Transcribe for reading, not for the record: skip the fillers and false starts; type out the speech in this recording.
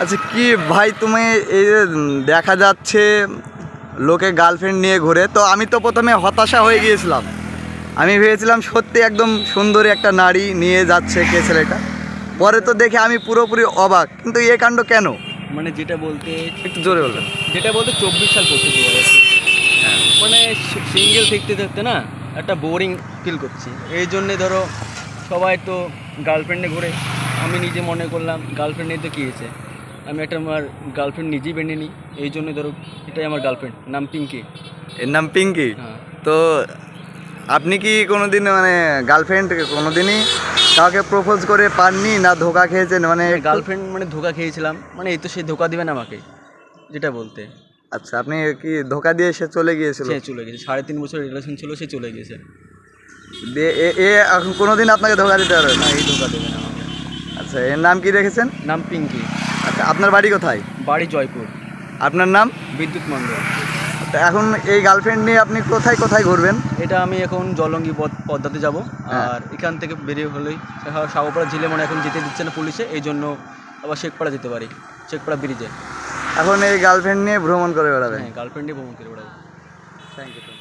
আচ্ছা কি ভাই, তুমি এই যে দেখা যাচ্ছে লোকে গার্লফ্রেন্ড নিয়ে ঘুরে, তো আমি তো প্রথমে হতাশা হয়ে গিয়েছিলাম। আমি ভেবেছিলাম সত্যি একদম সুন্দরী একটা নারী নিয়ে যাচ্ছে কে ছেলেটা, পরে তো দেখে আমি পুরোপুরি অবাক। কিন্তু এ কাণ্ড কেন? মানে যেটা বলতে একটু জোরে বলবেন। যেটা বলতে 24 সাল পড়তে 2000, মানে সিঙ্গেল থাকতে থাকতে না একটা বোরিং ফিল করছি। এই জন্যে ধরো সবাই তো গার্লফ্রেন্ডে ঘুরে, আমি নিজে মনে করলাম গার্লফ্রেন্ড নিয়ে তো কী হয়েছে, আমি একটা আমার গার্লফ্রেন্ড নিজেই বেঁধে নিই। এই জন্যে ধরো এটাই আমার গার্লফ্রেন্ড, নাম পিঙ্কি। এর নাম পিঙ্কি। হ্যাঁ। তো আপনি কি কোনোদিন মানে গার্লফ্রেন্ড কোনোদিনই কাউকে প্রপোজ করে পাননি, না ধোকা খেয়েছেন? মানে গার্লফ্রেন্ড মানে ধোকা খেয়েছিলাম, মানে এই তো সে ধোকা দিবে না আমাকে, যেটা বলতে। আচ্ছা, আপনি কি ধোকা দিয়ে সে চলে গিয়েছিল? সে চলে গেছে, 3.5 বছর রিলেশন ছিল, সে চলে গেছে। দিয়ে এ এখন কোনোদিন আপনাকে ধোকা দিতে পারবে না? না, এই ধোকা দেবে না আমাকে। আচ্ছা, এর নাম কি রেখেছেন? নাম পিঙ্কি। আচ্ছা, আপনার বাড়ি কোথায়? বাড়ি জয়পুর। আপনার নাম? বিদ্যুৎ মণ্ডল। তো এখন এই গার্লফ্রেন্ড নিয়ে আপনি কোথায় কোথায় ঘুরবেন? এটা আমি এখন জলঙ্গি পদ্মাতে যাব। হ্যাঁ। আর এখান থেকে বেরিয়ে হলেই সাগরপাড়া ঝিলে মানে এখন যেতে দিচ্ছে না পুলিশে, এই জন্য আবার শেখপাড়া যেতে পারি, শেখপাড়া ব্রিজে। এখন এই গার্লফ্রেন্ড নিয়ে ভ্রমণ করে বেড়াবেন? হ্যাঁ, গার্লফ্রেন্ডে ভ্রমণ করে বেড়াবো। Thank you.